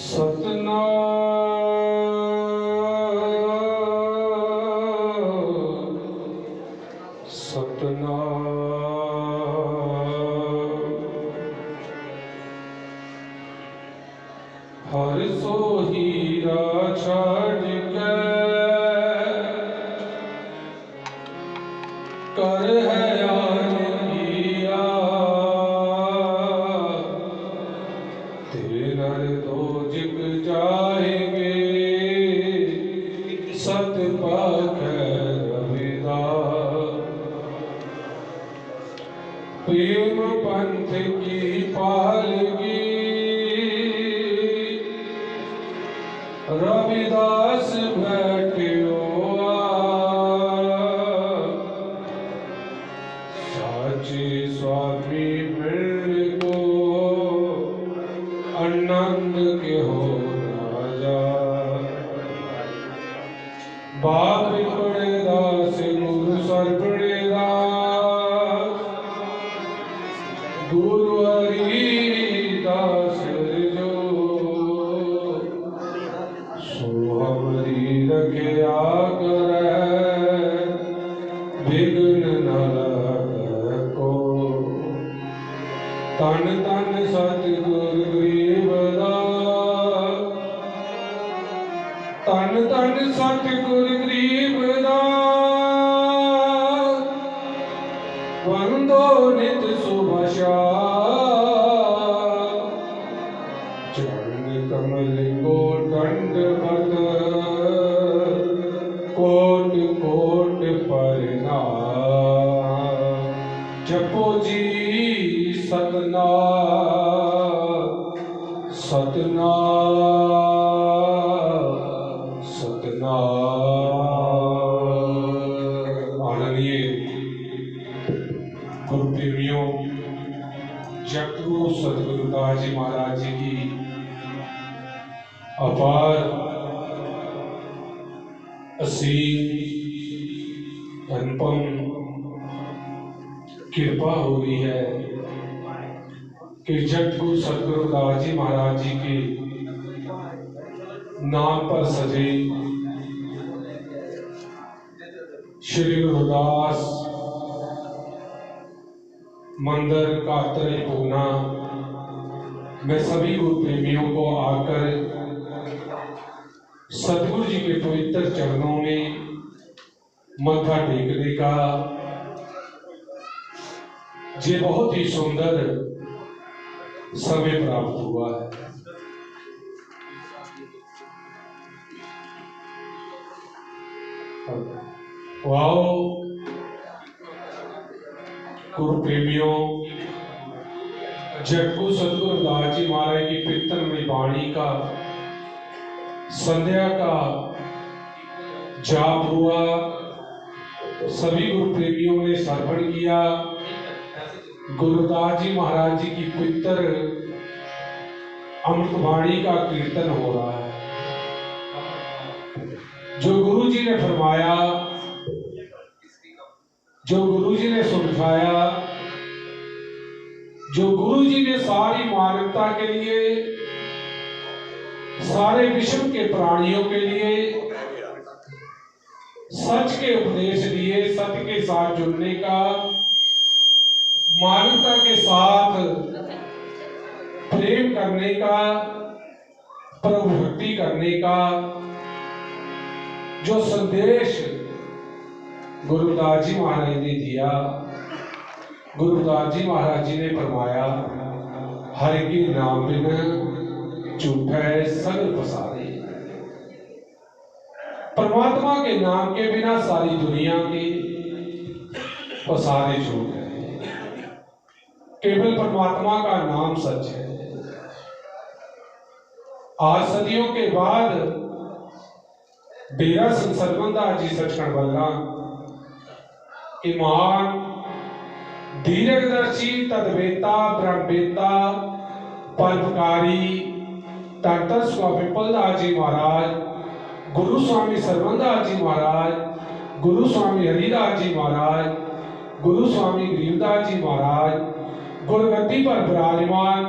सतनाम सतनाम। हर सो हीरा छड़ के कर है आज किया, तेनर दो जिग जाएंगे सत पाख रविदास। प्रेम पंथ की पालगी रविदास बैठो साची स्वामी मिल को आनंद के हो राजा। बाप पड़े दास गुरु सर पड़े दास, गुरु हरिदास जो सो हमारी रखया करे विघ्न न लगे को। तन तन सतगुरु गरीबदास, तन तन सतगुरु गरीबदास, वंदो नित सुभाषा। चरण कमल को दंडवत कोट कोट प्रणाम। जपो जी सतनाम सतनाम सतनाम। आदरणीय गुरु प्रेमियों, जगतगुरु सतगुरु दास जी महाराज जी की अपार असीम अनुपम कृपा हो रही है कि जगतगुरु सतगुरु दास जी महाराज जी के नाम पर सजे श्री गुरुदास मंदिर का त्रिभुवना मैं सभी गुरु प्रेमियों को आकर सतगुरु जी के पवित्र चरणों में माथा टेकने का ये बहुत ही सुंदर समय प्राप्त हुआ है। वाओ गुरु प्रेमियों, जगतगुरु सतगुरु दास जी महाराज की कीर्तनमय वाणी का संध्या का जाप हुआ। सभी गुरु प्रेमियों ने श्रवण किया। गुरुदास जी महाराज जी की पवित्र अमृतवाणी का कीर्तन हो रहा है। जो गुरु जी ने फरमाया, जो गुरु जी ने समझाया, जो गुरु जी ने सारी मानवता के लिए, सारे विश्व के प्राणियों के लिए सच के उपदेश दिए, सत्य के साथ जुड़ने का, मानवता के साथ प्रेम करने का, प्रभु भक्ति करने का जो संदेश गुरुदास जी महाराज ने दिया। गुरुदास जी महाराज जी ने फरमाया, हरि के नाम बिन झूठे सगल पसारे। परमात्मा के नाम के बिना सारी दुनिया के पसारे झूठ है। केवल परमात्मा का नाम सच है। आज सदियों के बाद डेरा सिंह सरबंदा जी सचखंड बल्ला के महान धीरजदर्शी तद्वेता ब्रह्मवेता परोपकारी तंत्र स्वामी विपलदास जी महाराज, गुरु स्वामी सरबंदास जी महाराज, गुरु स्वामी हरिदास जी महाराज, गुरु स्वामी गरीबदास जी महाराज, गुरुगद्दी पर विराजमान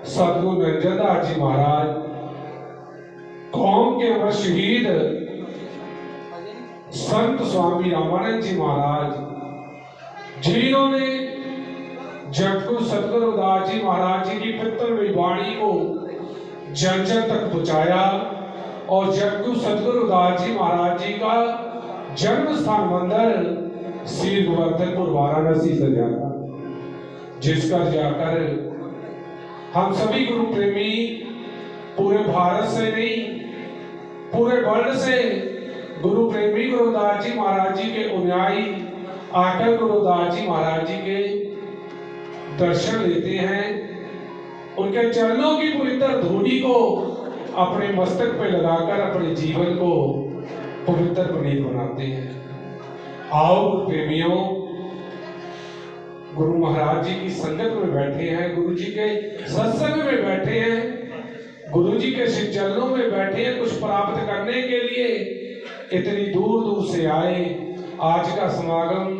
सतगुरु निरंजन दास जी महाराज, कौम के अमर शहीद संत स्वामी रामानंद जी महाराज, जिन्होंने जगतगुरु सतगुरु रविदास जी महाराज जी की पवित्र वाणी को जन जन तक पहुंचाया और जगतगुरु सतगुरु रविदास जी महाराज जी का जन्म स्थान मंदिर श्री गोवर्धनपुर वाराणसी से जाता, जिसका जाकर हम सभी गुरु प्रेमी पूरे भारत से नहीं पूरे वर्ल्ड से गुरु प्रेमी गुरु रविदास जी महाराज जी के अनुयायी आकर गुरु रविदास जी महाराज जी के दर्शन लेते हैं, उनके चरणों की पवित्र धूली को अपने मस्तक पे लगाकर अपने जीवन को पवित्र पुनीत बनाते हैं। आओ गुरु प्रेमियों, गुरु महाराज जी की संगत में बैठे हैं, गुरु जी के सत्संग में बैठे हैं, गुरु जी के श्री चरणों में बैठे हैं कुछ प्राप्त करने के लिए इतनी दूर दूर से आए। आज का समागम,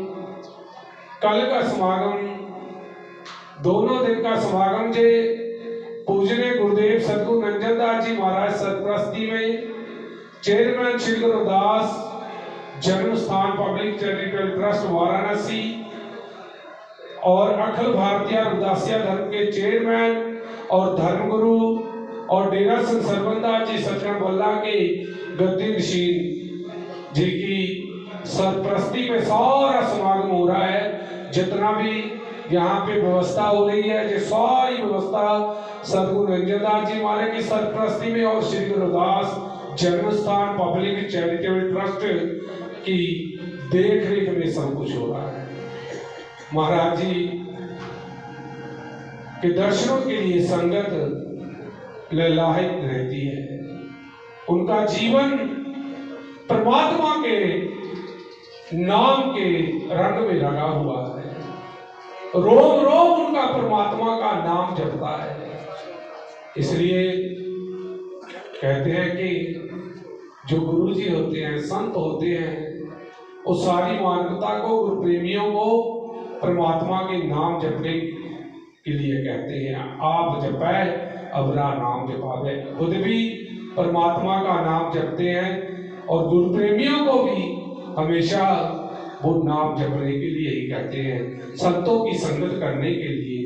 कल का समागम, दोनों दिन का समागम जे पूजनीय गुरुदेव सतगुरु नंजन दास जी महाराज सरप्रस्ती में चेयरमैन श्री गुरु रविदास जन्म स्थान पब्लिक चैरिटेबल ट्रस्ट वाराणसी और अखिल भारतीय रविदासिया धर्म के चेयरमैन और धर्मगुरु और डेरा संत सरबंदास जी सचखंड बल्ला के गद्दी नशीन जी की सरप्रस्ती में सारा समागम हो रहा है। जितना भी यहाँ पे व्यवस्था हो रही है, जो सारी व्यवस्था सतगुरु नंजन दास जी महाराज की सरप्रस्ती में और श्री गुरु रविदास जन्म स्थान पब्लिक चैरिटेबल ट्रस्ट की देख रेख में सब कुछ हो रहा है। महाराज जी के दर्शनों के लिए संगत ललाहित रहती है। उनका जीवन परमात्मा के नाम के रंग में रंगा हुआ है, रोम रोम उनका परमात्मा का नाम जपता है। इसलिए कहते हैं कि जो गुरु जी होते हैं, संत होते हैं, वो सारी मानवता को, गुरु प्रेमियों को परमात्मा के नाम जपने के लिए कहते हैं। आप जपै अबरा नाम जपावे, खुद भी परमात्मा का नाम जपते हैं और गुरु प्रेमियों को भी हमेशा वो नाम जपने के लिए ही कहते हैं। संतों की संगत करने के लिए,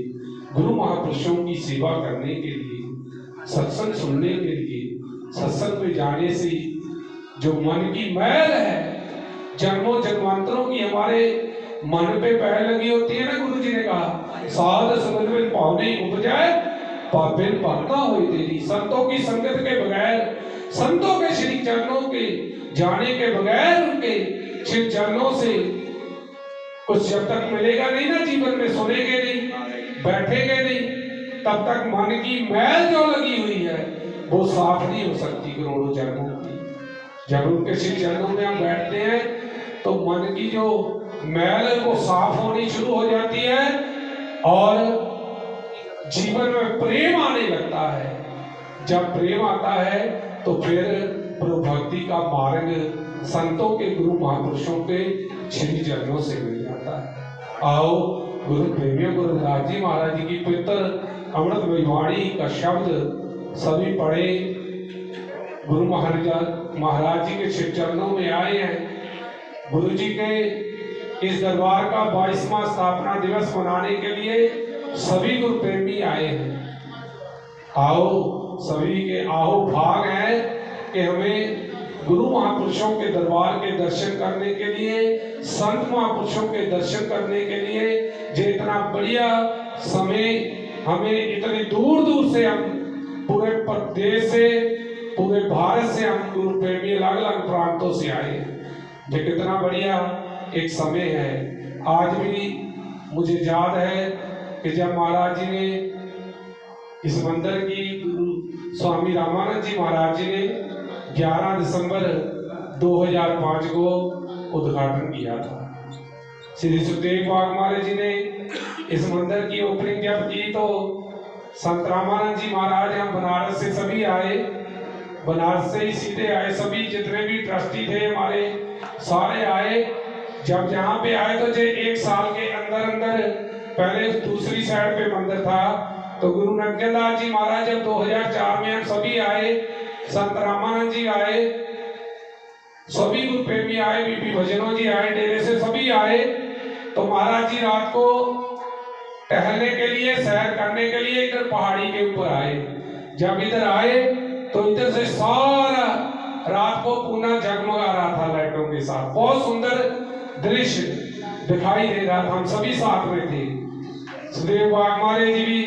गुरु महापुरुषों की सेवा करने के लिए, सत्संग सुनने के लिए, सत्संग में जाने से जो मन की मैल है, जन्मों जन्मांतरों की हमारे मन पे पहल लगी होती है ना, गुरु जी ने कहा साध संगत में पावनी उपजाए पापिन भक्ता हुई तेरी। संतों की संगत के बगैर, संतों के श्री चरणों के जाने के बगैर, उनके श्री चरणों से कुछ जब तक मिलेगा नहीं ना जीवन में, सुनेंगे नहीं, बैठेंगे नहीं, तब तक मन की मैल जो लगी हुई है वो साफ नहीं हो सकती करोड़ों जन्मों की। जब उनके श्री चरणों में हम बैठते हैं तो मन की जो मैल है वो साफ होनी शुरू हो जाती है और जीवन में प्रेम आने लगता है। जब प्रेम आता है तो फिर प्रभु भक्ति का मार्ग संतों के, गुरु महापुरुषों के श्री चरणों से मिल जाता है। आओ गुरु प्रेमियों, गुरु रविदास जी महाराज जी की पवित्र अमृत वाणी का शब्द सभी पढ़े। गुरु महाराज जी के श्री चरणों में आए हैं। गुरु जी के इस दरबार का 22वां स्थापना दिवस मनाने के लिए सभी गुरु प्रेमी आए हैं। आओ सभी के आओ भाग है कि हमें गुरु महापुरुषों के दरबार के दर्शन करने के लिए, संत महापुरुषों के दर्शन करने के लिए, जो इतना बढ़िया समय हमें इतनी दूर दूर से, हम पूरे प्रदेश से, पूरे भारत से हम गुरु प्रेमी अलग अलग प्रांतों से आए हैं। जो कितना बढ़िया एक समय है। आज भी मुझे याद है कि जब महाराज जी ने इस मंदिर की, गुरु स्वामी रामानंद जी महाराज जी ने 11 दिसंबर 2005 को उद्घाटन किया था। श्री सुखदेव बाग महाराज जी ने इस मंदिर की ओपनिंग जब की तो संत रामानंद जी महाराज, हम बनारस से सभी आए, बनारस से ही सीधे आए, सभी जितने भी ट्रस्टी थे हमारे सारे आए। जब यहाँ पे आए तो जो 1 साल के अंदर अंदर, पहले दूसरी साइड पे मंदिर था, तो गुरु नंजन दास जी महाराज जब 2004 में हम सभी आए संत रामानंद जी आए, सभी गुरु प्रेमी आए, बीबी भजनों जी आए, डेरे से सभी आए। तो महाराज जी रात को टहलने के लिए, सैर करने के लिए इधर पहाड़ी के ऊपर आए। जब इधर आए तो इधर से सारा रात को पूना जगमगा रहा था लाइटों के साथ, बहुत सुंदर दृश्य दिखाई दे रहा था। हम सभी साथ में थे, सुखदेव बाग महाराज जी भी।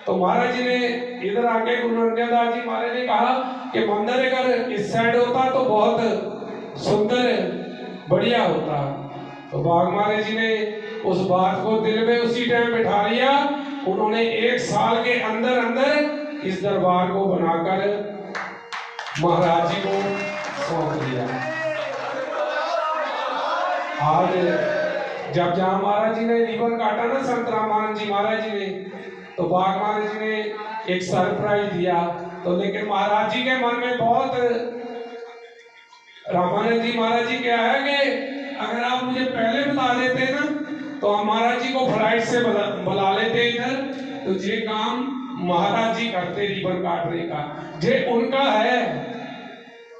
तो महाराज जी ने इधर आके गुरु रंजन दास जी महाराज ने कहा कि मंदिर अगर इस साइड होता तो बहुत सुंदर बढ़िया होता। तो बाग महाराज जी ने उस बात को दिल में उसी टाइम बिठा लिया। उन्होंने 1 साल के अंदर अंदर इस दरबार को बनाकर महाराज जी को सौंप दिया। आज जब जहां महाराज जी ने रिबन काटा ना संत रामानंद जी महाराज जी ने, तो बाग महाराज जी ने एक सरप्राइज दिया। तो लेकिन महाराज जी के मन में बहुत, रामानंद जी महाराज जी क्या है कि अगर आप मुझे पहले बता देते ना तो हम महाराज जी को फ्लाइट से बुला लेते इधर, तो ये काम महाराज जी करते रिबन काटने का। जे उनका है,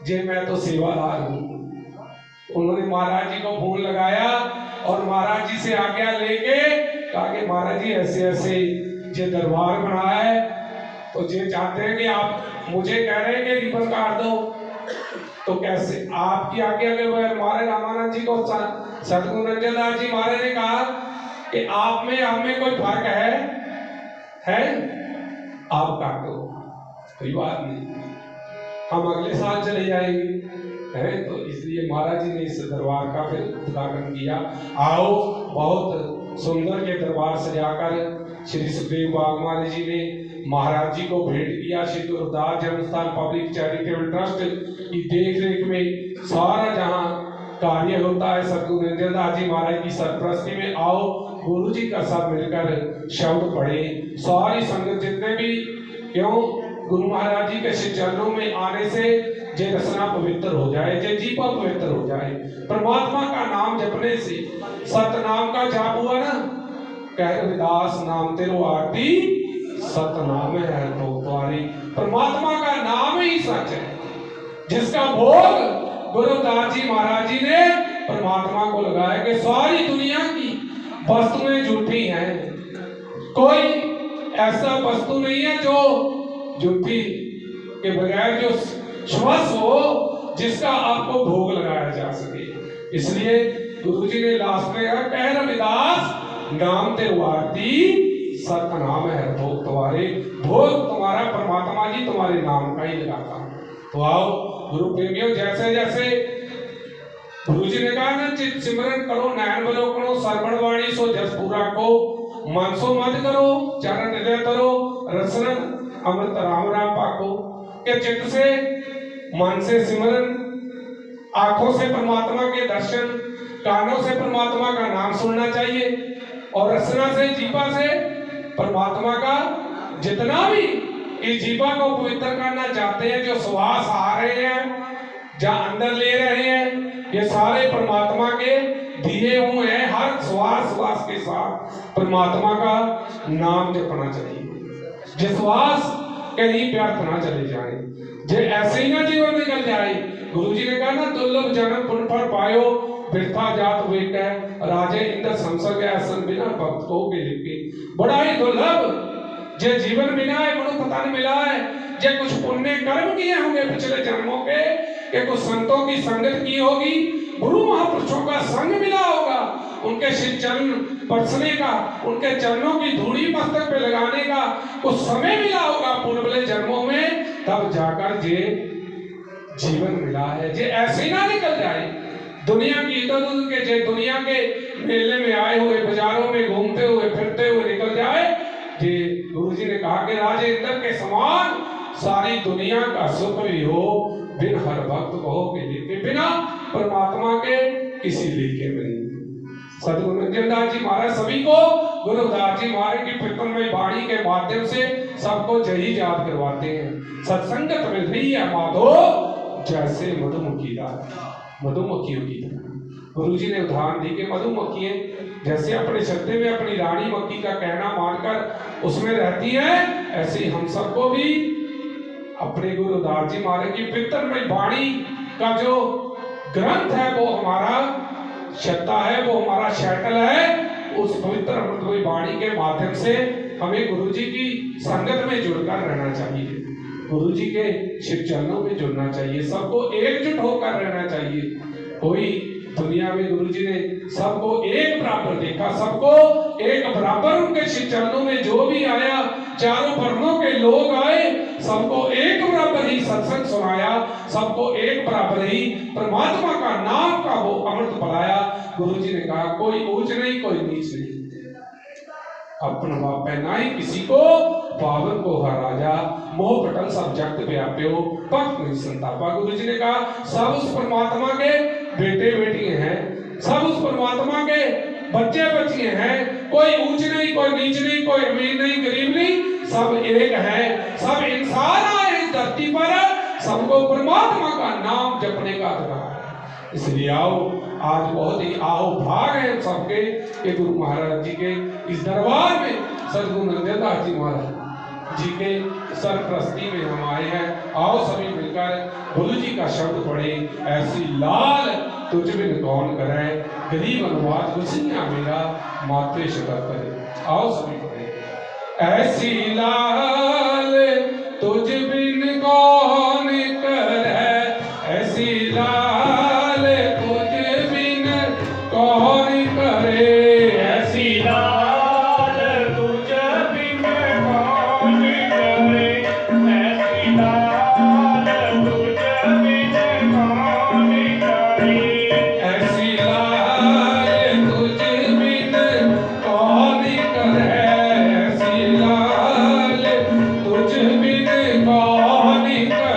जे मैं तो सेवादार हूँ। उन्होंने महाराज जी को फोन लगाया और महाराज जी से आज्ञा लेके कहा कि महाराज जी ऐसे ऐसे जे दरबार बनाया है, तो जे चाहते हैं कि आप मुझे कह रहे हैं कि रिबन काट दो, तो कैसे आपकी आज्ञा के बगैर। महाराज रामानंद जी को सतगुरु रंजन दास जी महाराज ने कहा कि आप में हम में कोई फर्क है आप काट दो, कोई बात नहीं, हम अगले साल चले जाएंगे है। तो इसलिए महाराज जी ने इस दरबार का फिर उद्घाटन किया। आओ, बहुत सुंदर के दरबार सजाकर श्री सुखदेव बाग महाराज जी ने महाराज जी को भेंट किया। श्री गुरुदास जन्मस्थान पब्लिक चैरिटेबल ट्रस्ट की देख रेख में सारा जहां कार्य होता है सतगुरु रंजन दास जी महाराज की सरपरस्ती में। आओ, गुरु जी का सब मिलकर शब्द पढ़े, सारी संगत जितने भी, क्यों गुरु महाराज जी के श्री चरणों में आने से जे रसना पवित्र हो जाए, जे जीवा पवित्र हो जाए। परमात्मा का नाम जपने से, सतनाम का जाप हुआ ना, कह रविदास नाम तेरो आरती सतनाम है तो तुम्हारी। परमात्मा का नाम ही सच है, जिसका भोग गुरुदास जी महाराज जी ने परमात्मा को लगाया कि सारी दुनिया की वस्तुएं झूठी हैं, कोई ऐसा वस्तु नहीं है जो झूठी के बगैर जो श्वास हो जिसका आपको भोग लगाया जा सके। इसलिए गुरु जी ने लास्ट में कहा, कह रविदास नाम तेरो आरती सतनाम है भोग तुम्हारे। भोग तुम्हारा परमात्मा जी तुम्हारे नाम का ही लगाता। तो आओ गुरु प्रेमियों, जैसे जैसे गुरु जी ने कहा ना, चित सिमरन करो, नयन बलोकनो, श्रवण वाणी सो जस पूरा को, मन सो मत करो, चरण हृदय करो, रसनन अमृत राम राम पाको। के चित्त से, मन से सिमरन, आंखों से परमात्मा के दर्शन, कानों से परमात्मा का नाम सुनना चाहिए, और रसना से, जीवा से परमात्मा का जितना भी इस जीवा को पवित्र करना चाहते हैं, जो श्वास आ रहे हैं, जहाँ अंदर ले रहे हैं, ये सारे परमात्मा के दिए हुए हैं। हर श्वास श्वास के साथ परमात्मा का नाम जपना चाहिए। जो श्वास कहीं व्यर्थ ना चले जाए, जो ऐसे ही ना जीवन निकल जाए। गुरु जी ने कहा ना, दुर्लभ जन्म पुण्य फल पायो, वृथा जात वेट है, राजे इंद्र संसर्ग ऐसन बिना भक्त को के लिखे। बड़ा ही दुर्लभ जे जीवन मिला है, गुरु पता नहीं मिला है, जे कुछ पुण्य कर्म किए होंगे पिछले जन्मों के कुछ संतों की संगत की होगी, गुरु महापुरुषों का संग मिला होगा, उनके श्री चरण स्पर्शने का, उनके चरणों की धूड़ी मस्तक पे लगाने का कुछ समय मिला होगा पूर्वले जन्मों में, तब जाकर जे जीवन मिला है। जे ऐसे ही ना निकल जाए दुनिया की इधर उधर के, जे दुनिया के मेले में आए हुए, बाजारों में घूमते हुए फिरते हुए निकल जाए। जे गुरु जी ने कहा कि राजे इंद्र के समान सारी दुनिया का सुख भी हो, बिन हर भक्त कहो के लेके, बिना परमात्मा के किसी लेके नहीं। सतगुरु रंजन दास जी महाराज सभी को गुरुदास जी महाराज की प्रीतममय वाणी के माध्यम से सबको जही याद करवाते हैं। सत्संगत में रही है माधो जैसे मधुमक्खी दार, मधुमक्खियों की तरह। गुरु जी ने उदाहरण दी कि मधुमक्खी जैसे अपने छत्ते में अपनी रानी मक्खी का कहना मानकर उसमें रहती है, ऐसे ही हम सबको भी अपने गुरुदास जी महाराज की पितरमय वाणी का जो ग्रंथ है वो हमारा छत्ता है, वो हमारा शैटल है। उस पवित्र अमृतमय वाणी के माध्यम से हमें गुरु जी की संगत में जुड़कर रहना चाहिए, गुरु जी के शिव चरणों में जुड़ना चाहिए, सबको एकजुट होकर रहना चाहिए। कोई दुनिया में गुरु जी ने सबको एक बराबर देखा, सबको एक बराबर उनके शिव चरणों में जो भी आया, चारों वर्णों के लोग आए, सबको एक बराबर ही सत्संग सुनाया, सबको एक बराबर ही परमात्मा का नाम का वो अमृत पिलाया। गुरु जी ने कहा कोई ऊंच नहीं, कोई नीच नहीं, अपन पहनाई किसी को, पावन को हर राजा, मोह पटल सब जगत व्याप्यो, भक्त नहीं संतापा। गुरु जी ने कहा सब उस परमात्मा के बेटे बेटियां हैं, सब उस परमात्मा के बच्चे बच्चियां हैं, कोई ऊंच नहीं, कोई नीच नहीं, कोई अमीर नहीं, गरीब नहीं, सब एक है, सब इंसान आए इस धरती पर, सबको परमात्मा का नाम जपने का अधिकार है। इसलिए आओ, आज बहुत ही आओ भाग है सबके कि गुरु महाराज जी के इस दरबार में सद्गुरु नंदन दास जी महाराज जी के सरप्रस्ती में हम आए हैं। आओ सभी मिलकर गुरु जी का शब्द पढ़े, ऐसी लाल तुझ बिन कौन करे, गरीब अनुवाद गुसिया मेरा माते शतर करे। आओ सभी पढ़े, ऐसी लाल तुझ बिन कौन करे, ऐसी लाल तुझ बिन कौन करे, ऐसी लाल तुझ बिन कौन करे, ऐसी लाल तुझ बिन कौन करे, ऐसी लाल तुझ बिन कौन करे, ऐसी लाल तुझ बिन कौन करे, ऐसी लाल तुझ बिन कौन करे,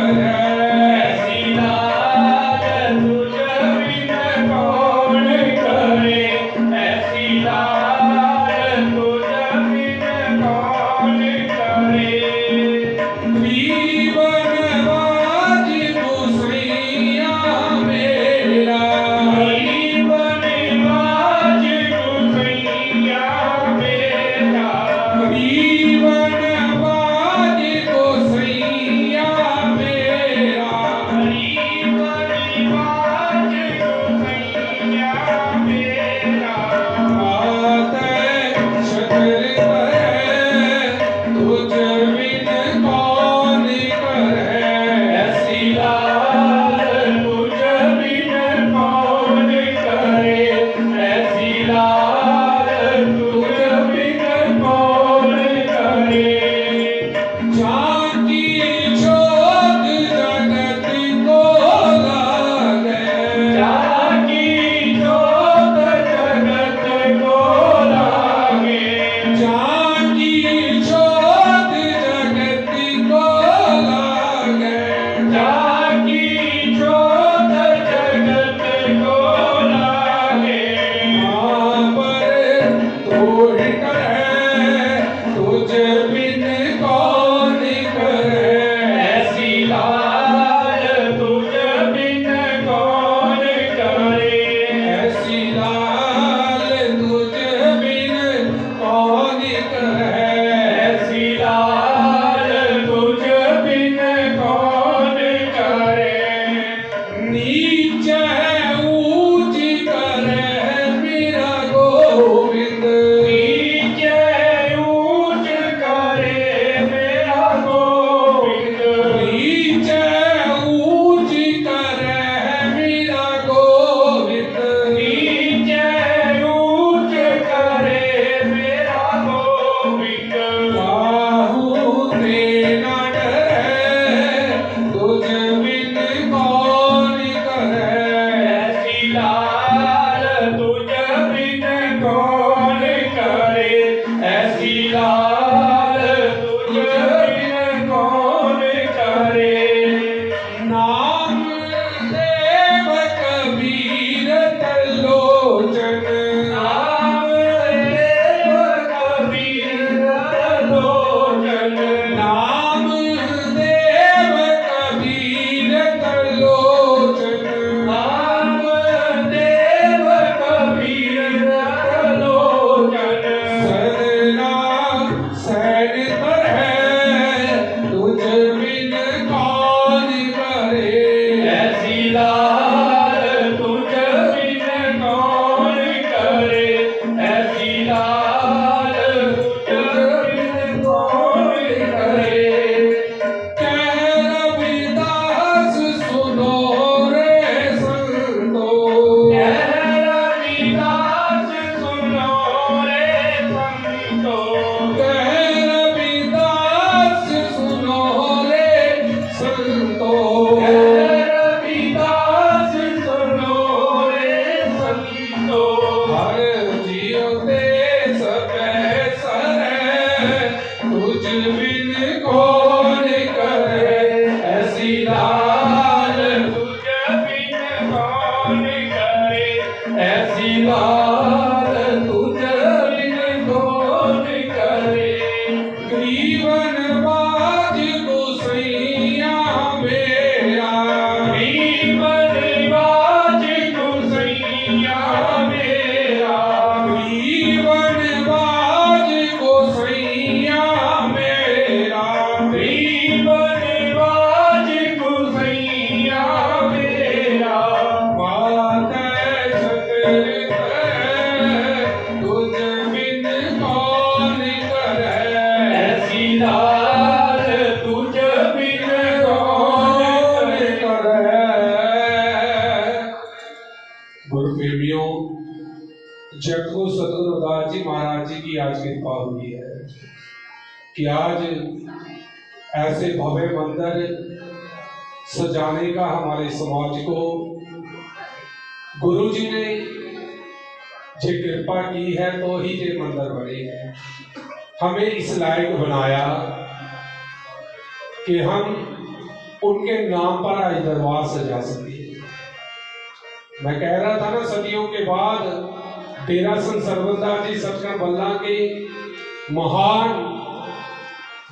ऐसी लाल तुझ बिन कौन करे। जीवन बाज गुसैया मेरा, जीवन बाज गुसैया मेरा, जीवन बाज गुसैया मेरा, जीवन बाज गुसैया मेरा, माते शतर करे, तुझ बिन कौन करे, ऐसी लाल तुझ बिन कौन करे, ऐसी लाल तुझ बिन कौन करे। झांकी जोत जगत को लागे, झांकी जोत जगत को लागे, झांकी जोत जगत को लागे, झांकी जोत जगत को लागे। मां पर तू ही करे, तुझ बिन कौन करे, ऐसी लाल तुझ बिन कौन करे, ऐसी लाल तुझ बिन कौन करे, ऐसी लाल तुझ बिन कौन करे। नीच है ऊंच करे मेरा गोविंद, नीच है ऊंच करे मेरा गोविंद, नीच है ऊंच करे मेरा गोविंद, नीच है ऊंच करे मेरा गोविंद। काहू ने न डरे, तुझ बिन कौन करे, ऐसी लाल तुझ बिन कौन करे, ऐसी लाल तुझ बिन कौन करे। नाम देव कबीर त्रिलोचन, नाम देव कबीर त्रिलोचन, नाम देव कबीर त्रिलोचन, नाम देव कबीर त्रिलोचन। सदना जगतगुरु सतगुरु रविदास जी महाराज जी की आज कृपा हुई है कि आज ऐसे भव्य मंदिर सजाने का हमारे समाज को गुरु जी ने जो कृपा की है तो ही ये मंदिर बने हैं। हमें इस लायक बनाया कि हम उनके नाम पर आज दरबार सजा सके। मैं कह रहा था ना, सदियों के बाद डेरा संत सरवंदास जी सचखंड बल्ला के महान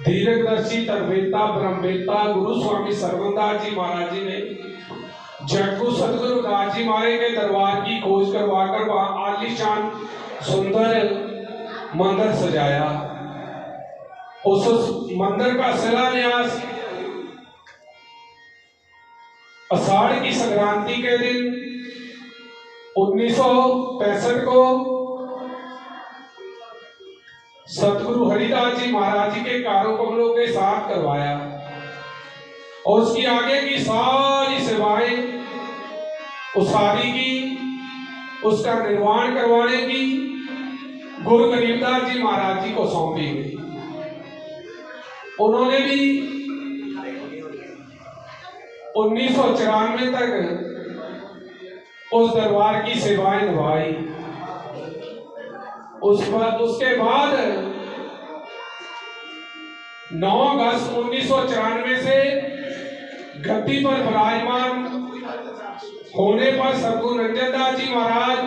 दीर्घदर्शी तर्कवेत्ता ब्रह्मवेत्ता गुरु स्वामी सरवंदास जी महाराज जी ने जगतगुरु सतगुरु रविदास जी महाराज के दरबार की खोज करवाकर आलीशान सुंदर मंदिर सजाया। उस मंदिर का शिलान्यास आषाढ़ की संक्रांति के दिन 1965 को सतगुरु हरिदास जी महाराज जी के कारों कमलों के साथ करवाया और उसकी आगे की सारी सेवाएं उसारी की, उसका निर्माण करवाने की गुरु गरीबदास जी महाराज जी को सौंपी गई। उन्होंने भी 1994 तक उस दरबार की सेवाएं निभाई। उसके बाद 9 अगस्त 1994 से गद्दी पर विराजमान होने पर सतगुरु रंजनदास जी महाराज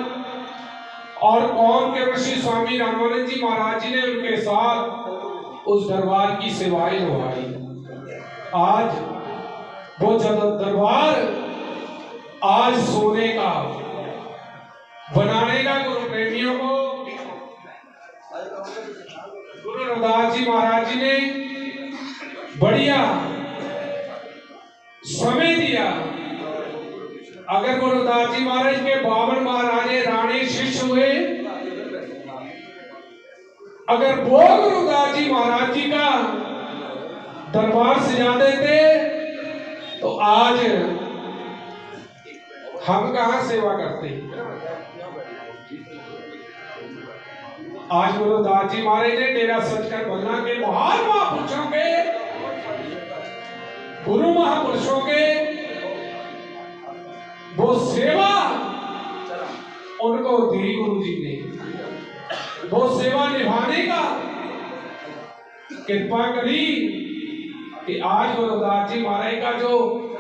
और कौन के ऋषि स्वामी रामानंद जी महाराज जी ने उनके साथ उस दरबार की सेवाएं निभाई। आज वो दरबार आज सोने का बनाने का गुरु प्रेमियों को गुरु रविदास जी महाराज जी ने बढ़िया समय दिया। अगर गुरु रविदास जी महाराज के 52 महाराजे राणे शिष्य हुए, अगर वो गुरु रविदास जी महाराज जी का दरबार सजा देते तो आज हम कहां सेवा करते। आज गुरु रविदास जी महाराज ने डेरा सचखंड बल्ला के महान महापुरुषों के, गुरु महापुरुषों के वो सेवा उनको दी। गुरु जी ने वो सेवा निभाने का कृपा करी कि आज गुरु रविदास जी महाराज का जो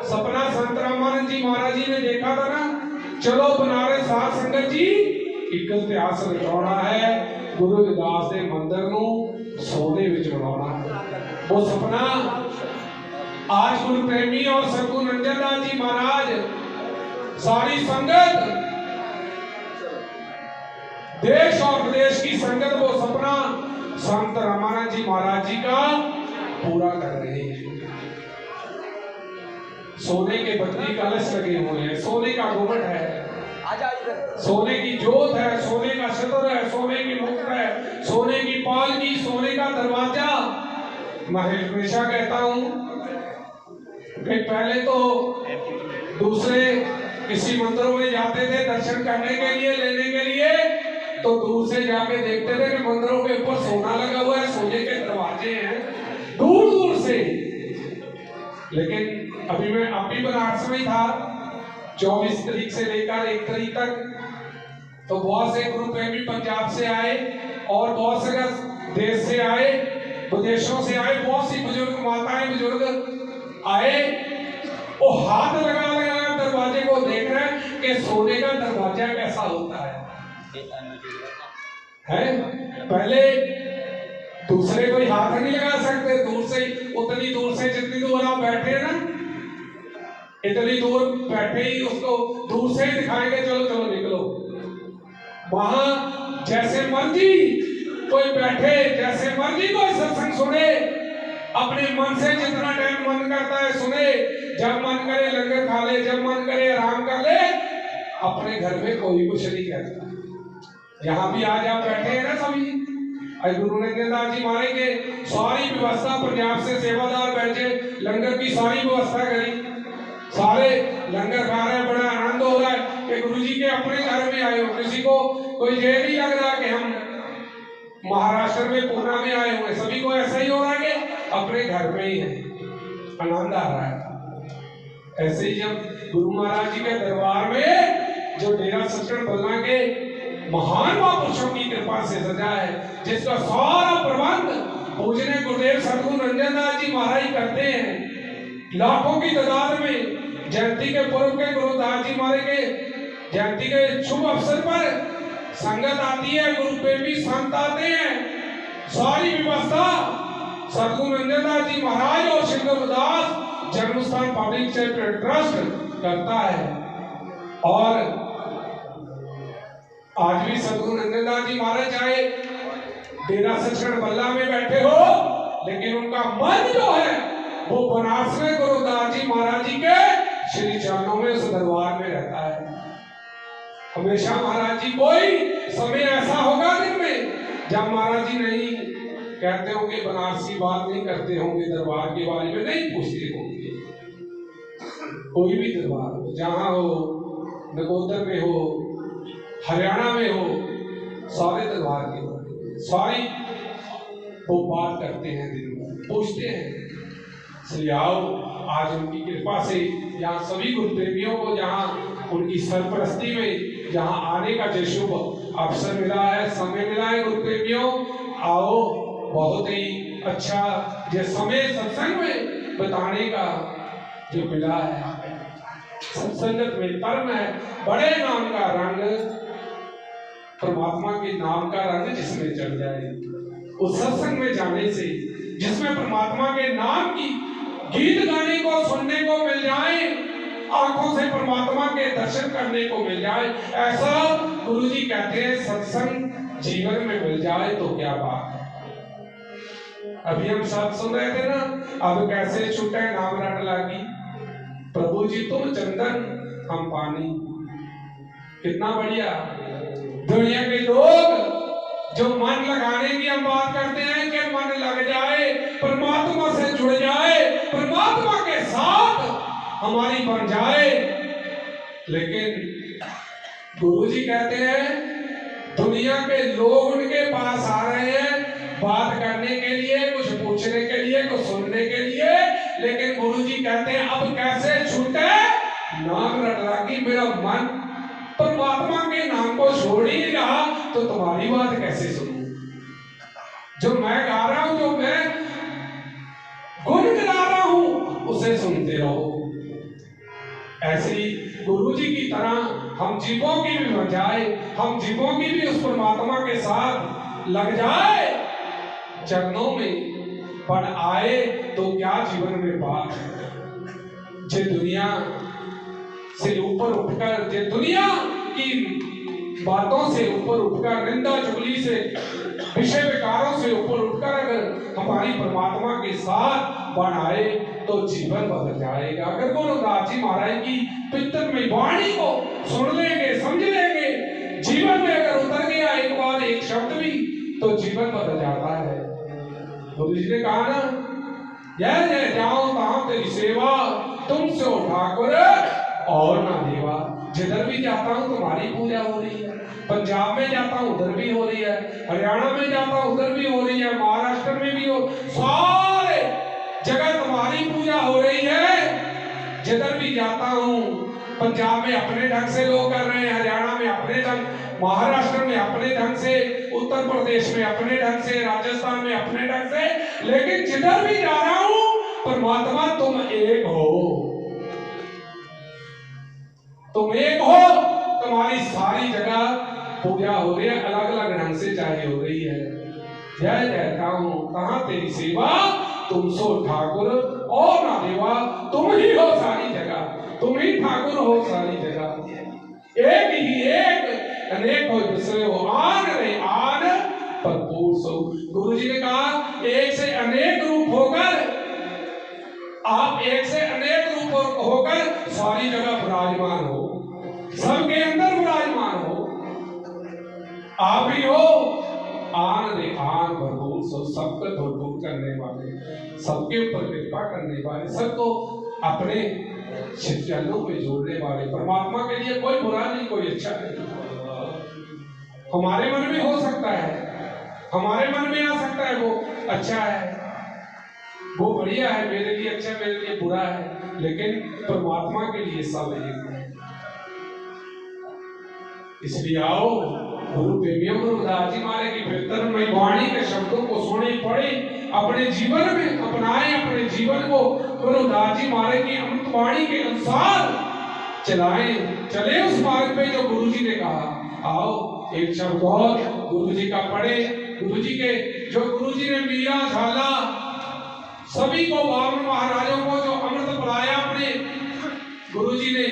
सपना संत रामानंद जी महाराज जी ने देखा था ना, चलो बनारस साध संगत जी एक इतिहास रचाना है, गुरु रविदास के मंदिर को सोने विच बनाना। वो सपना आज गुरु प्रेमी और सतगुरु रंजनदास जी महाराज सारी संगत, देश और विदेश की संगत वो सपना संत रामानंद जी महाराज जी का पूरा कर रहे हैं। सोने के बत्ती कलश लगे हुए हैं, सोने का घूमट है, सोने की जोत है, सोने का शतर है, सोने की मुकुट है, सोने की पालकी, सोने का दरवाजा। मैं हमेशा कहता हूं कि पहले तो दूसरे किसी मंदिरों में जाते थे दर्शन करने के लिए, लेने के लिए, तो दूर से जाके देखते थे कि मंदिरों के ऊपर सोना लगा हुआ है, लेकिन अभी मैं अभी बनारस में ही था 24 तारीख से लेकर 1 तारीख तक। तो बहुत से गुरु प्रेमी पंजाब से आए और बहुत से देश से आए, विदेशों से आए, बहुत सी बुजुर्ग माताएं बुजुर्ग आए। वो हाथ लगा लगा दरवाजे को देख रहे हैं कि सोने का दरवाजा कैसा होता है। पहले दूसरे कोई हाथ नहीं लगा सकते, दूर से उतनी दूर से जितनी दूर आप बैठे हैं ना, इतनी दूर बैठे ही उसको दूर से ही दिखाएंगे चलो चलो निकलो। वहां जैसे मर्जी कोई बैठे, जैसे मर्जी कोई सत्संग सुने, अपने मन से जितना टाइम मन करता है सुने, जब मन करे लंगर खा ले, जब मन करे आराम कर ले, अपने घर में कोई कुछ नहीं कहता। यहाँ भी आज आप बैठे हैं ना सभी, गुरु नंदन जी महाराज के सारी व्यवस्था, पंजाब से सेवादार बैठे, लंगर की सारी व्यवस्था करी, सारे लंगर खा रहे हैं, बड़ा आनंद हो रहा है कि गुरु जी के अपने घर में आए हो। किसी को कोई ये नहीं लग रहा कि हम महाराष्ट्र में पूना में आए हुए, सभी को ऐसा ही हो रहा है कि अपने घर में ही है, आनंद आ रहा है। ऐसे ही जब गुरु महाराज जी के दरबार में जो डेरा सचखंड बल्ला के महान महापुरुषों की कृपा से सजा है, जिसका सारा प्रबंध पूजने गुरुदेव सदगुरु नंदनदास जी महाराज करते हैं। लाखों की तादाद में जयंती के पूर्व के गुरुदास जी महाराज के जयंती के शुभ अवसर पर संगत आती है, गुरु प्रेमी संत आते हैं। सारी व्यवस्था सदगुरु नंदनदास जी महाराज और श्री गुरुदास जन्मस्थान पब्लिक चैरिटेबल ट्रस्ट करता है। और आज भी सदगुरु नंदनदास जी महाराज चाहे डेरा सचखंड बल्ला में बैठे हो, लेकिन उनका मन जो है वो बनारस में गुरुदास जी महाराज जी के श्री चरणों में उस दरबार में रहता है। हमेशा महाराज जी कोई समय ऐसा होगा दिन में जब महाराज जी नहीं कहते होंगे, बनारस की बात नहीं करते होंगे, दरबार के बारे में नहीं पूछते होंगे। कोई भी दरबार हो, जहां हो, नकोदर में हो, हरियाणा में हो, सारे दरबार के बारे सारी वो बात करते हैं, दिन में पूछते हैं। इसलिए आओ आज उनकी कृपा से यहाँ सभी गुरु प्रेमियों को जहाँ उनकी सरपरस्ती में जहाँ आने का जो शुभ अवसर मिला है, समय मिला है, गुरु प्रेमियों आओ, बहुत ही अच्छा जो समय सत्संग में बताने का जो मिला है। सत्संगत में कर्म है, बड़े नाम का रंग, परमात्मा के नाम का रंग जिसमें चढ़ जाए, उस सत्संग में जाने से जिसमें परमात्मा के नाम की गीत गाने को सुनने को मिल जाए, आंखों से परमात्मा के दर्शन करने को मिल जाए, ऐसा गुरु जी कहते हैं सत्संग जीवन में मिल जाए तो क्या बात है। अभी हम सब सुन रहे थे ना, अब कैसे छूटे नाम रट लागी, प्रभु जी तुम चंदन हम पानी। कितना बढ़िया। दुनिया के लोग जो मन लगाने की हम बात करते हैं कि मन लग जाए, परमात्मा से जुड़ जाए, परमात्मा के साथ हमारी बन जाए, लेकिन गुरु जी कहते हैं दुनिया के लोग उनके पास आ रहे हैं बात करने के लिए, कुछ पूछने के लिए, कुछ सुनने के लिए, लेकिन गुरु जी कहते हैं अब कैसे छूटे नाम रट लागी, मेरा मन परमात्मा के नाम को छोड़ ही नहीं रहा, तो तुम्हारी बात कैसे सुनूं। जो मैं गा रहा हूं, जो मैं गुनगुना रहा हूं, उसे सुनते रहो। ऐसे ही गुरु जी की तरह हम जीवों की भी बन जाए, हम जीवों की भी उस परमात्मा के साथ लग जाए, चरणों में पड़ आए, तो क्या जीवन में बात है। जे दुनिया से ऊपर उठकर, जे दुनिया की बातों से ऊपर उठकर, निंदा चुगली से, विषय विकारों से ऊपर उठकर अगर हमारी परमात्मा के साथ बढ़ आए तो जीवन बदल जाएगा। अगर गुरुदास जी महाराज की पित्तर में वाणी को सुन लेंगे, समझ लेंगे, जीवन में अगर उतर गया एक बार एक शब्द भी, तो जीवन बदल जाता है। गुरु जी ने कहा ना, जय जय जाओ तहां तेरी सेवा, तुमसे हो ठाकुर और ना देवा। जिधर भी जाता हूँ तुम्हारी पूजा हो रही है, पंजाब में जाता हूँ उधर भी हो रही है, हरियाणा में जाता हूँ उधर भी हो रही है, महाराष्ट्र में भी हो, सारे जगह तुम्हारी पूजा हो रही है। जिधर भी जाता हूँ, पंजाब में अपने ढंग से लोग कर रहे हैं, हरियाणा में अपने ढंग, महाराष्ट्र में अपने ढंग से, उत्तर प्रदेश में अपने ढंग से, राजस्थान में अपने ढंग से, लेकिन जिधर भी जा रहा हूँ परमात्मा तुम एक हो, तुम एक हो। तुम्हारी सारी जगह पूजा हो रही है, अलग अलग ढंग से चाहे हो रही है। जय कहता हूँ कहाँ तेरी सेवा, तुम सो ठाकुर और ना देवा, तुम ही हो सारी जगह, तुम ही ठाकुर हो सारी जगह। एक ही एक अनेक हो दूसरे हो, आन रे आन भरपूर सो। गुरु जी ने कहा एक से अनेक रूप होकर, आप एक से अनेक रूप होकर सारी जगह विराजमान हो, सबके अंदर विराजमान हो, आप ही हो। आन रे आन भरपूर सो, सबको भरपूर करने वाले, सबके ऊपर कृपा करने वाले, सबको अपने चरणों में जोड़ने वाले। परमात्मा के लिए कोई बुरा नहीं, कोई अच्छा नहीं। हमारे मन में हो सकता है, हमारे मन में आ सकता है वो अच्छा है, वो बढ़िया है, मेरे लिए अच्छा, मेरे लिए बुरा है, लेकिन परमात्मा के लिए सब एक है। इसलिए आओ गुरु प्रेमियों, गुरुदास जी महाराज की बेहतर वाणी के शब्दों को सुने, पढ़े, अपने जीवन में अपनाएं, अपने जीवन को गुरुदास जी महाराज की अमृत वाणी के अनुसार चलाएं, चले उस मार्ग पे जो गुरु जी ने कहा। आओ एक शब्द और गुरु जी का पढ़े, गुरु जी के जो गुरु जी ने मीरा झाला सभी को, बावन महाराजों को जो अमृत पिलाया अपने गुरु जी ने,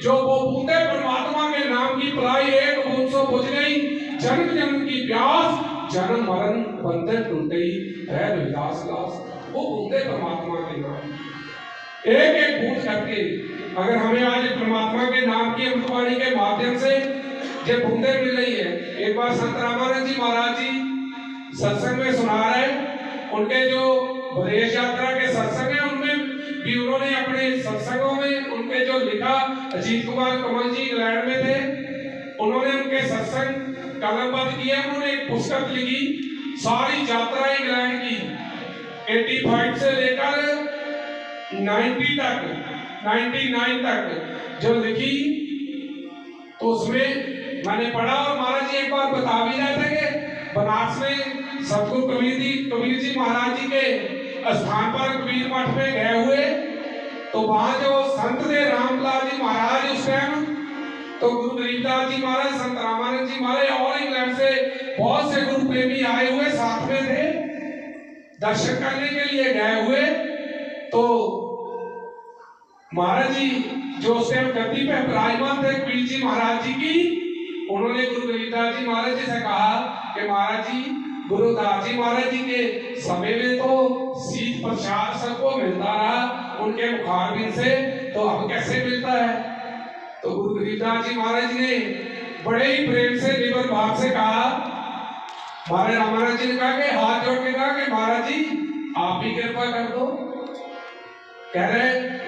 जो वो बूंदे परमात्मा के नाम की पिलाई, एक बूंद से बुझ गई जन्म जन्म की प्यास, जन्म मरण बंधन टूट गई है विलास लास। वो बूंदे परमात्मा के नाम, एक एक बूंद करके, अगर हमें आज परमात्मा के नाम की अमृतवाणी के माध्यम से जो बूंदे मिल रही है। एक बार संत रामानंद जी महाराज जी सत्संग में सुना रहे, उनके जो विदेश यात्रा के सत्संग है उनमें भी उन्होंने अपने सत्संगों में उनके जो लिखा, अजीत कुमार कमल जी इंग्लैंड में थे, उन्होंने उनके सत्संग कलमबद्ध किए, उन्होंने एक पुस्तक लिखी, सारी यात्रा इंग्लैंड की 85 से लेकर 90 तक, 99 तक जो लिखी, तो उसमें मैंने पढ़ा और महाराज जी एक बार बता भी रहे थे कि बनारस में सतगुरु कबीर जी महाराज जी के स्थान पर कबीर मठ में गए हुए, तो वहां जो संत थे रामलाल जी महाराज उस टाइम, तो गुरु गरीबदास जी महाराज, संत रामानंद जी महाराज और इंग्लैंड से बहुत से गुरु प्रेमी आए हुए साथ में थे, दर्शन करने के लिए गए हुए। तो महाराज जी जो उस टाइम गद्दी पे विराजमान थे कबीर जी महाराज जी की, उन्होंने गुरु गरीबदास जी महाराज जी से कहा कि महाराज जी, गुरुदास जी महाराज जी के समय में तो शीत प्रसाद सबको मिलता रहा उनके मुखारबिंद से, तो अब कैसे मिलता है? तो गुरु गरीबदास जी महाराज ने बड़े ही प्रेम से निबर भाव से कहा, महाराज रामानंद जी ने कहा कि हाथ जोड़ के कहा कि महाराज जी आप ही कृपा कर दो। कह रहे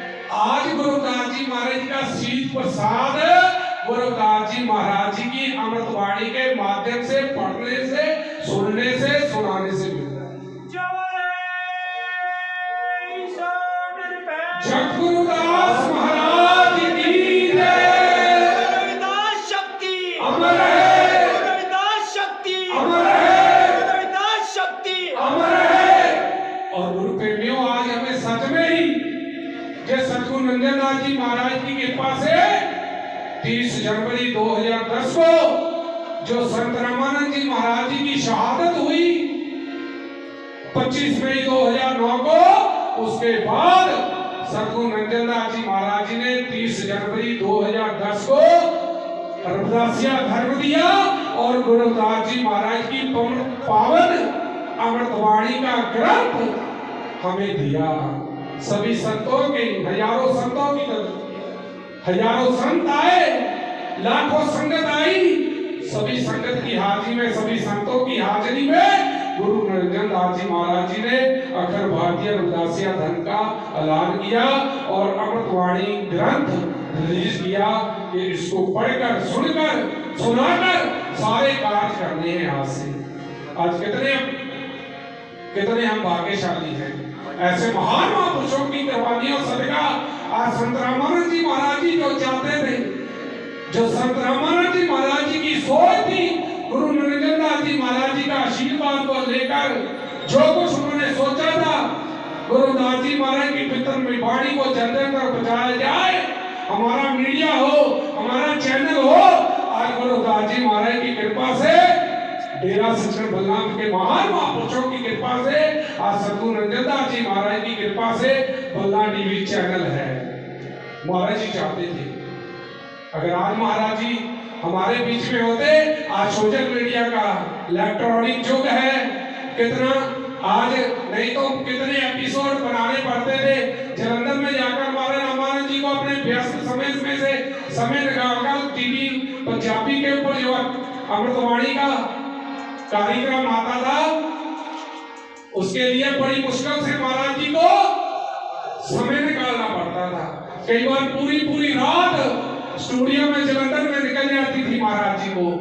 आज गुरुदास जी महाराज जी का शीत प्रसाद गुरुदास जी महाराज जी की अमृतवाणी के माध्यम से पढ़ने से, सुनने से, सुनाने से मिलता है। जब गुरुदास महाराज की शक्ति अमर है, शक्ति अमर है, शक्ति अमर है। और गुरु प्रेमियों, आज हमें सच में ही जय सतगुरु नंदनदास जी महाराज की कृपा से 30 जनवरी 2010 को जो संत रामानंद जी महाराज जी की शहादत हुई, 25 मई 2009 को, उसके बाद सतगुरु नंदनदास जी महाराज जी ने 30 जनवरी 2010 को रविदासिया धर्म दिया और गुरुदास जी महाराज की पावन अमृतवाणी का ग्रंथ हमें दिया। सभी संतों के, हजारों संतों की तरफ, हजारों संत आए, लाखों संगत आई, सभी संगत की हाजिरी में, सभी संतों की हाजिरी में गुरु नंदनदास जी महाराज जी ने अखिल भारतीय रविदासिया धर्म का ऐलान किया और अमृतवाणी ग्रंथ रिलीज किया कि इसको पढ़कर, सुनकर, सुनाकर सारे कार्य करने हैं। आज से आज कितने कितने हम भाग्यशाली हैं। ऐसे महान महापुरुषों की कुर्बानियों सदका आज संत रामानंद जी महाराज जी जो चाहते थे, जो संत रामानंद जी महाराज जी की सोच थी, गुरु निरंजन दास जी महाराज जी का आशीर्वाद को लेकर जो कुछ उन्होंने सोचा था, गुरुदास जी महाराज की पितृ वाणी को जन जन तक पहुंचाया जाए, हमारा मीडिया हो, हमारा चैनल हो, आज गुरुदास जी महाराज की कृपा से, डेरा सच्चर बलराम के महान महापुरुषों की कृपा से, आज सतगुरु निरंजन दास जी महाराज की कृपा से बल्ला टीवी चैनल है। महाराज जी चाहते थे अगर आज महाराज जी हमारे बीच में होते, आज सोशल मीडिया का इलेक्ट्रॉनिक युग है, कितना आज नहीं तो कितने एपिसोड बनाने पड़ते थे, जलंधर में जाकर हमारे रामानंद जी को अपने व्यस्त समय में से समय लगाकर टीवी पंजाबी के ऊपर जो अमृतवाणी का कार्यक्रम आता था, उसके लिए बड़ी मुश्किल से महाराज जी को समय निकालना पड़ता था। कई बार पूरी पूरी रात स्टूडियो में जलंधर में निकल जाती थी महाराज जी को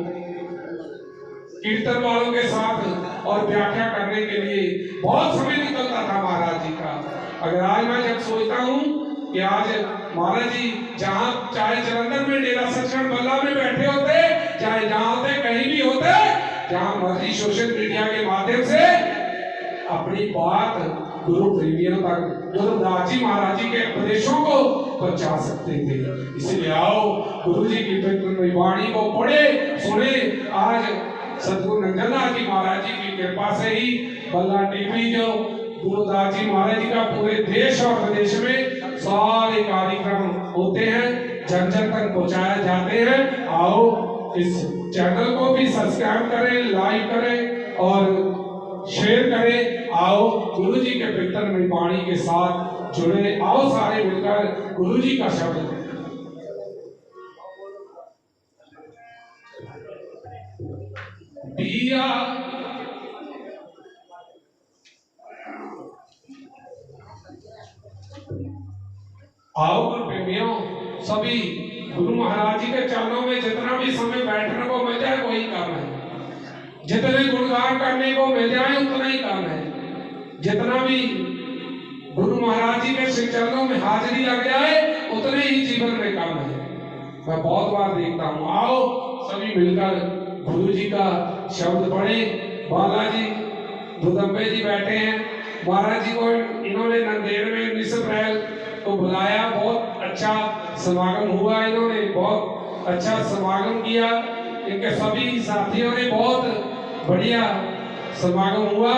कीर्तन वालों के साथ और व्याख्या करने के लिए बहुत समय निकलता था महाराज जी का। अगर आज मैं जब सोचता हूँ कि आज महाराज जी जहाँ चाहे जलंधर में डेरा सच्चिदानंद बल्ला में बैठे होते, चाहे जहाँ होते कहीं भी होते, जहाँ मर्जी सोशल मीडिया के माध्यम से अपनी बात गुरु प्रेमियों तक, गुरुदास जी महाराज जी के उपदेशों को पहुंचा सकते थे। इसलिए आओ गुरु जी की वाणी को पढ़े सुने। आज सतगुरु निरंजन दास जी महाराज जी की कृपा से ही बल्ला टीवी जो गुरुदास जी महाराज जी का पूरे देश और प्रदेश में सारे कार्यक्रम होते हैं, जन जन तक पहुंचाए जाते हैं। आओ इस चैनल को भी सब्सक्राइब करें, लाइक करें और शेयर करें। आओ गुरु जी के पितृ वाणी के साथ जुड़े, आओ सारे मिलकर गुरु जी का शब्द दिया। आओ गुरु प्रेमियों, सभी गुरु महाराज जी के चरणों में जितना भी समय बैठने को मिल जाए वही काम है, जितने गुणगान करने को मिल जाए उतना ही काम है, जितना भी गुरु महाराज जी के श्री चरणों में हाजिरी लग जाए उतने ही जीवन में काम है। मैं बहुत बार देखता हूँ। आओ सभी मिलकर गुरु जी का शब्द पढ़े। बालाजी दुदम्बे जी बैठे हैं, महाराज जी को इन्होंने नंदेड़ में 19 अप्रैल को बुलाया, बहुत अच्छा समागम हुआ, इन्होंने बहुत अच्छा समागम किया, इनके सभी साथियों ने बहुत बढ़िया समागम हुआ,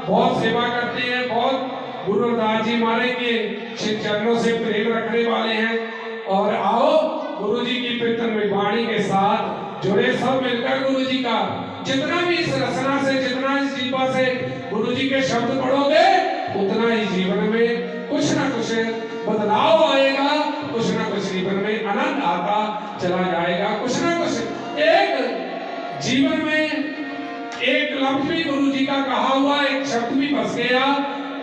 बहुत सेवा करते हैं, बहुत गुरुदास जी महाराज के श्री चरणों से प्रेम रखने वाले हैं। और आओ गुरु जी की पितृ वाणी के साथ जुड़े, सब मिलकर गुरु जी का जितना भी इस रचना से, जितना इस जीवा से गुरु जी के शब्द पढ़ोगे उतना ही जीवन में कुछ ना कुछ बदलाव आएगा, कुछ ना कुछ जीवन में आनंद आता चला जाएगा, कुछ ना कुछ एक जीवन में एक लफ्ज भी गुरु जी का कहा हुआ एक शब्द भी बस गया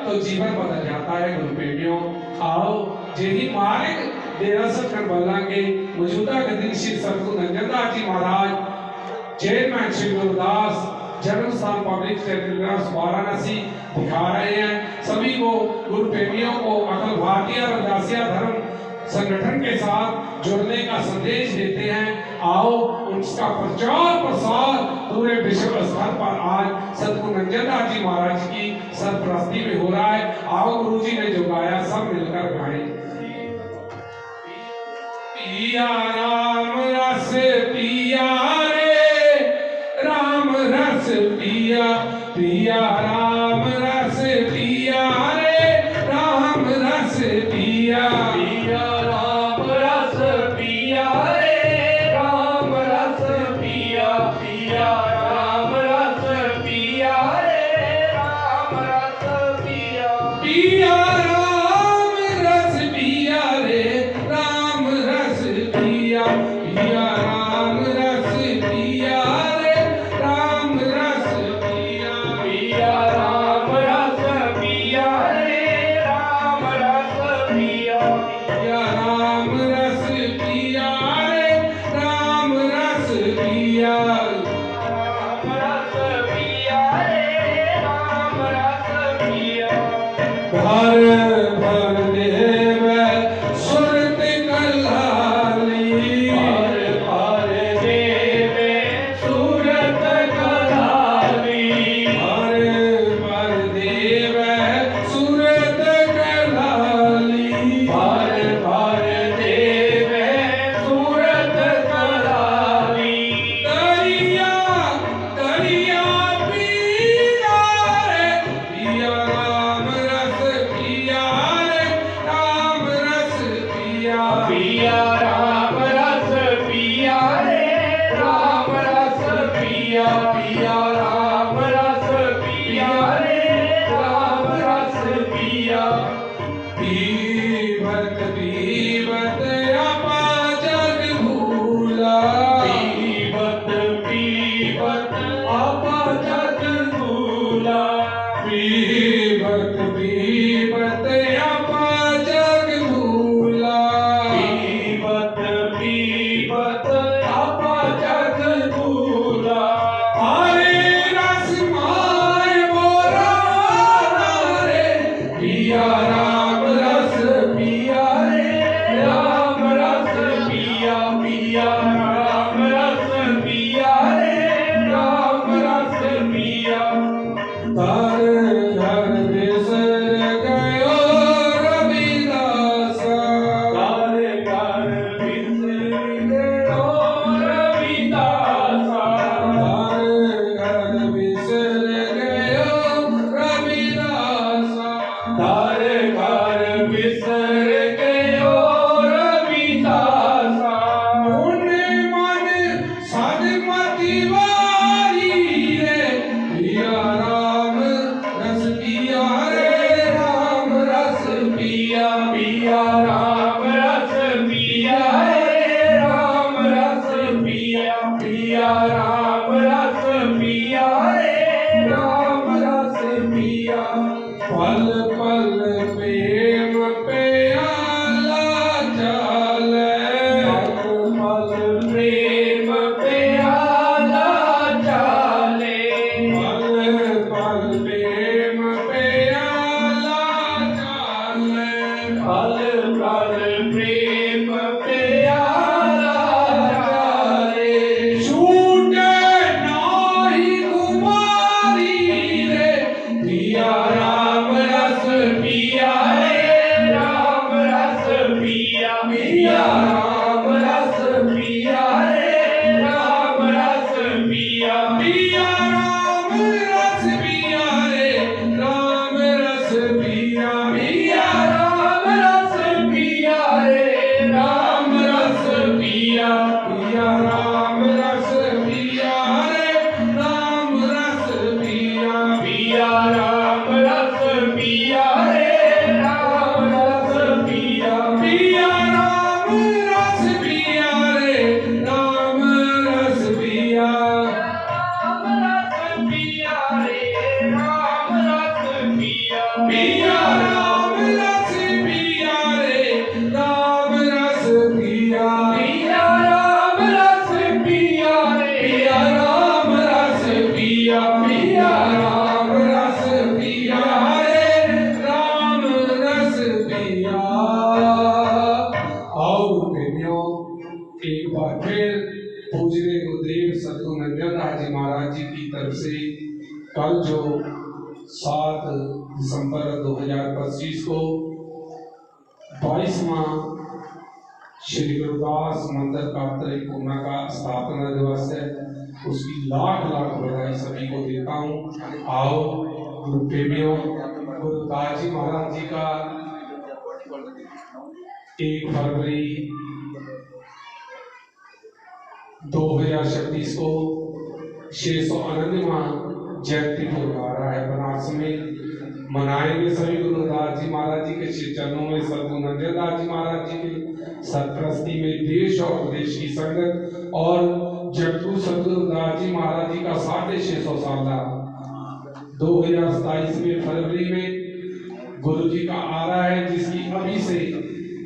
तो जीवन बदल जाता है। गुरु प्रेमियों, आओ यही मार्ग डेरा सच्चिदानंद बल्ला के मौजूदा गद्दी श्री सतगुरु निरंजन दास जी महाराज, चेयरमैन श्री गुरुदास जन्म स्थान पब्लिक सेक्रेटरी वाराणसी दिखा रहे हैं। सभी को गुरु प्रेमियों को अखिल भारतीय रविदासिया धर्म संगठन के साथ जुड़ने का संदेश देते हैं। आओ उसका प्रचार प्रसार पूरे विश्व स्तर पर आज सतगुरु निरंजन दास जी महाराज की सरपरस्ती में हो रहा है। आओ गुरु जी ने जो गाया सब मिलकर गाएं। पिया राम रस पिया रे, राम रस पिया, पिया राम रस पिया रे, राम रस पिया, पिया राम रस पिया रे, राम रस पिया, पिया राम रस पिया रे, राम रस पिया, पिया राम रस पिया रे, राम रस पिया, पिया राम रस पिया रे, राम रस पिया, पिया राम रस पिया रे, राम रस पिया। हर भर देव सुरत कलाली हर हर देव सूरत कलाली हर भर देव सुरत कलाली हर हर देव सूरत कलाली दरिया दरिया पिया रे पिया राम रस पिया रे राम रस पिया पिया राम रस पिया रे राम रस पिया पिया राम रस पिया रे राम रस पिया पीवत पीवत अपा जग भूला पीवत पीवत आपा जग भूला पीवत पीवत अपा जग भूला पीवत पीवत आपा जग भूला हरे रस माय मोरा रे पिया राम रस पिया रे राम रस पिया पिया राम रस पिया रे राम रस पिया तार घर बिसर गयो रविदास तार घर बिसर गयो रविदासा तार घर बिसर गयो रविदास तार घर बिसर गयो रविदासा उन्ने मन सदमति वारी रे पिया राम रस पिया रे राम रस पिया पिया राम रस पिया रे राम रस पिया पिया राम रस पिया रे राम रस पिया पल पल प्रेम प्याला चाले पल प्रेम प्याला चाले पल पल प्रेम प्याला चाले पल पल प्रेम प्याला चाले छूटे नाही कुमारी रे पिया राम रस पिया रे राम रस पिया पिया राम रस पिया रे राम रस पिया पिया राम रस पिया रे राम रस पिया पिया राम रस पिया रे राम रस पिया पिया राम रस पिया रे राम रस पिया पिया राम रस पिया रे राम रस पिया पिया राम रस पिया रे राम रस पिया राम रस पिया रे राम रस पिया पिया राम रस पिया रे राम रस पिया पिया राम रस पिया रे पिया राम रस पिया पिया राम रस पिया रे राम रस पिया और प्रेमियों एक बार फिर पूजनीय गुरुदेव सद्गुरु नंदनदास जी महाराज जी की तरफ से कल जो 7 दिसंबर 2025 को 22वां श्री गुरुदास मंदिर का पूर्णा का स्थापना दिवस है, उसकी लाख लाख बधाई सभी को देता हूँ। आओ गुरु प्रेमियों, गुरुदास जी महाराज जी का 1 फरवरी 2026 को 699वां जयंती पर्व आ रहा है। बनारस में मनाएंगे सभी गुरुदास जी महाराज जी के श्री चरणों में सद्गुरु नंदनदास जी महाराज जी के सरप्रस्ती में देश और प्रदेश की संगत और जगतु सद्गुरुदास जी महाराज जी का 650 साला 2027 में फरवरी में गुरु जी का आ रहा है, जिसकी अभी से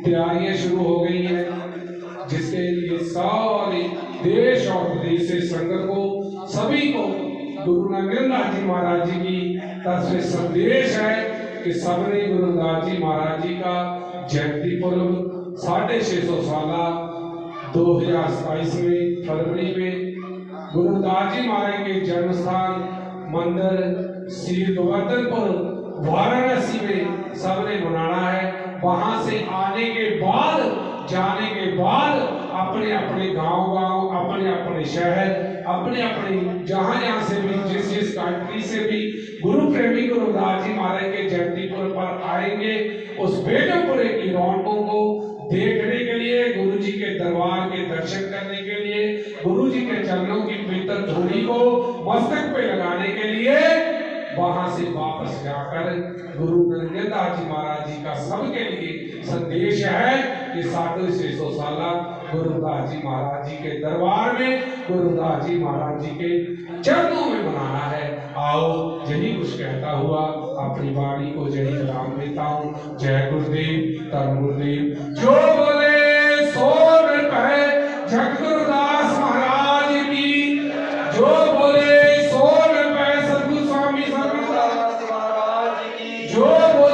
तैयारियां शुरू हो गई हैं, जिसके लिए सारे देश और प्रदेश से संगत को सभी को गुरु नंदनदास जी महाराज जी की तरफ से संदेश है कि सबने गुरु रविदास जी महाराज जी का जयंती पर्व 650 साला 2027 में फरवरी में गुरु रविदास जी महाराज के जन्म स्थान मंदिर श्री गोवर्धनपुर वाराणसी में सबने मनाना है। वहां से आने के बाद जाने के बाद अपने अपने गांव अपने अपने शहर अपने अपने जहां से भी जिस कंट्री से भी गुरु प्रेमी गुरु रविदास जी महाराज के जयंती पर आएंगे, उस बेगमपुरे की रौनकों को देखने के लिए, गुरु जी के दरबार के दर्शन करने के लिए, गुरु जी के चरणों की पवित्र धूली को मस्तक पे लगाने के लिए वहां से वापस जाकर गुरु नरेंद्रदास जी महाराज जी का सबके लिए संदेश है कि 650 साला गुरु रविदास जी महाराज जी के दरबार में गुरु रविदास जी महाराज जी के चरणों में मनाना है। आओ यही कुछ कहता हुआ अपनी वाणी को जय विराम देता हूँ। जय गुरुदेव धर्म गुरुदेव। जो बोले सो कहे जग गुरुदास महाराज की, जो बोले सो कहे सदगुरु स्वामी सरदास महाराज की, जो बोले